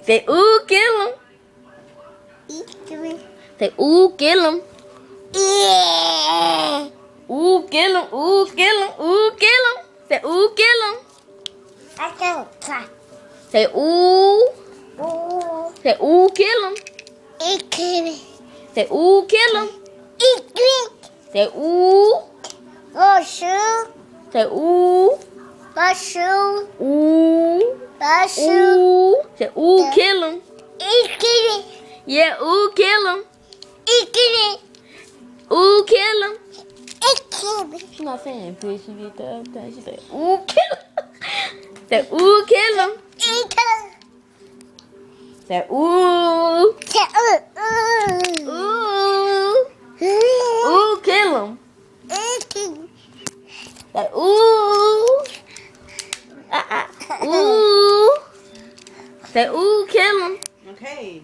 Say ooh, kill him. Say ooh, kill him. Ooh, kill him. Ooh, kill him. Ooh, kill him. Say ooh, kill him. Say ooh. Say ooh, kill him. Say ooh, kill him. Say ooh. Say ooh. Ooh. Ooh. Say ooh, kill him. Yeah, ooh, kill him. Ooh, kill him. She's not saying bitch. She did the other thing. She said ooh, kill him. Say ooh, kill him. Say ooh. Ooh. Ooh, kill him. Say ooh. Ooh. Say ooh, kill him. Okay.